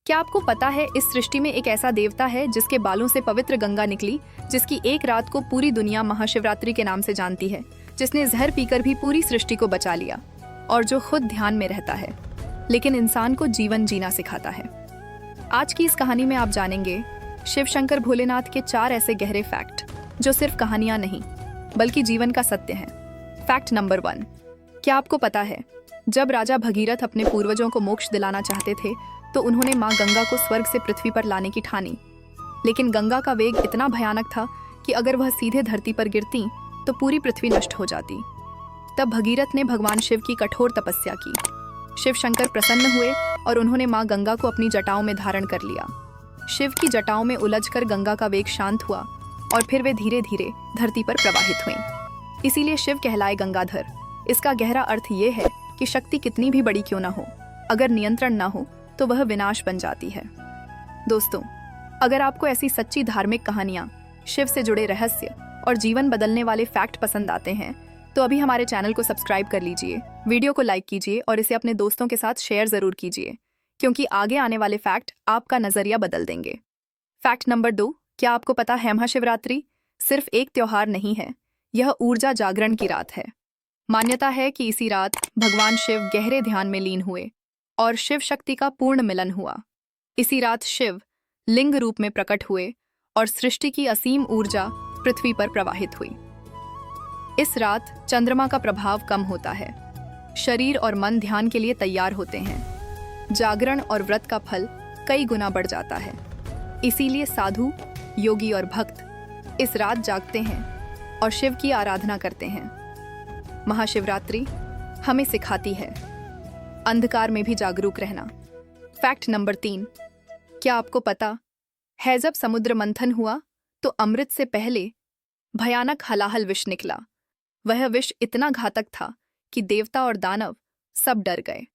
क्या आपको पता है इस सृष्टि में एक ऐसा देवता है जिसके बालों से पवित्र गंगा निकली, जिसकी एक रात को पूरी दुनिया महाशिवरात्रि के नाम से जानती है, जिसने जहर पीकर भी पूरी सृष्टि को बचा लिया और जो खुद ध्यान में रहता है लेकिन इंसान को जीवन जीना सिखाता है। आज की इस कहानी में आप जानेंगे शिव शंकर भोलेनाथ के 4 ऐसे गहरे फैक्ट जो सिर्फ कहानियां नहीं बल्कि जीवन का सत्य है। फैक्ट नंबर 1, क्या आपको पता है जब राजा भगीरथ अपने पूर्वजों को मोक्ष दिलाना चाहते थे तो उन्होंने माँ गंगा को स्वर्ग से पृथ्वी पर लाने की ठानी, लेकिन गंगा का वेग इतना भयानक था कि अगर वह सीधे धरती पर गिरती तो पूरी पृथ्वी नष्ट हो जाती। तब भगीरथ ने भगवान शिव की कठोर तपस्या की। शिव शंकर प्रसन्न हुए और उन्होंने माँ गंगा को अपनी जटाओं में धारण कर लिया। शिव की जटाओं में उलझकर गंगा का वेग शांत हुआ और फिर वे धीरे धीरे धरती पर प्रवाहित हुई। इसीलिए शिव कहलाए गंगाधर। इसका गहरा अर्थ ये है कि शक्ति कितनी भी बड़ी क्यों न हो, अगर नियंत्रण न हो तो वह विनाश बन जाती है। दोस्तों, अगर आपको ऐसी सच्ची धार्मिक कहानियां, शिव से जुड़े रहस्य और जीवन बदलने वाले फैक्ट पसंद आते हैं तो अभी हमारे चैनल को सब्सक्राइब कर लीजिए, वीडियो को लाइक कीजिए और इसे अपने दोस्तों के साथ शेयर जरूर कीजिए, क्योंकि आगे आने वाले फैक्ट आपका नजरिया बदल देंगे। फैक्ट नंबर 2, क्या आपको पता है महाशिवरात्रि सिर्फ एक त्योहार नहीं है, यह ऊर्जा जागरण की रात है। मान्यता है कि इसी रात भगवान शिव गहरे ध्यान में लीन हुए और शिव शक्ति का पूर्ण मिलन हुआ। इसी रात शिव लिंग रूप में प्रकट हुए और सृष्टि की असीम ऊर्जा पृथ्वी पर प्रवाहित हुई। इस रात चंद्रमा का प्रभाव कम होता है, शरीर और मन ध्यान के लिए तैयार होते हैं। जागरण और व्रत का फल कई गुना बढ़ जाता है। इसीलिए साधु, योगी और भक्त इस रात जागते हैं और शिव की आराधना करते हैं। महाशिवरात्रि हमें सिखाती है अंधकार में भी जागरूक रहना। फैक्ट नंबर 3, क्या आपको पता है जब समुद्र मंथन हुआ तो अमृत से पहले भयानक हलाहल विष निकला। वह विष इतना घातक था कि देवता और दानव सब डर गए।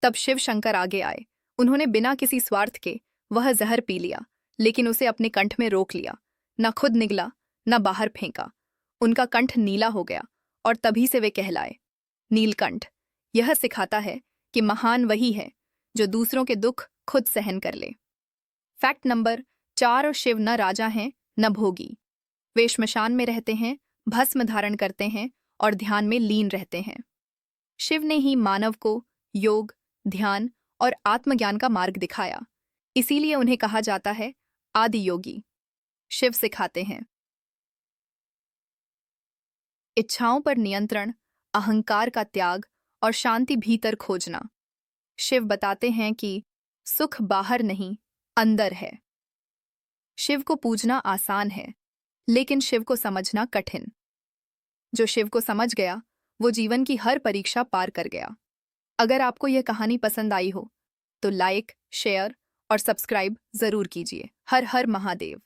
तब शिव शंकर आगे आए। उन्होंने बिना किसी स्वार्थ के वह जहर पी लिया, लेकिन उसे अपने कंठ में रोक लिया। न खुद निगला न बाहर फेंका। उनका कंठ नीला हो गया और तभी से वे कहलाए नीलकंठ। यह सिखाता है कि महान वही है जो दूसरों के दुख खुद सहन कर ले। फैक्ट नंबर 4, शिव न राजा हैं न भोगी। वे श्मशान में रहते हैं, भस्म धारण करते हैं और ध्यान में लीन रहते हैं। शिव ने ही मानव को योग, ध्यान और आत्मज्ञान का मार्ग दिखाया। इसीलिए उन्हें कहा जाता है आदि योगी। शिव सिखाते हैं इच्छाओं पर नियंत्रण, अहंकार का त्याग और शांति भीतर खोजना। शिव बताते हैं कि सुख बाहर नहीं, अंदर है। शिव को पूजना आसान है, लेकिन शिव को समझना कठिन। जो शिव को समझ गया वो जीवन की हर परीक्षा पार कर गया। अगर आपको यह कहानी पसंद आई हो तो लाइक, शेयर और सब्सक्राइब जरूर कीजिए। हर हर महादेव।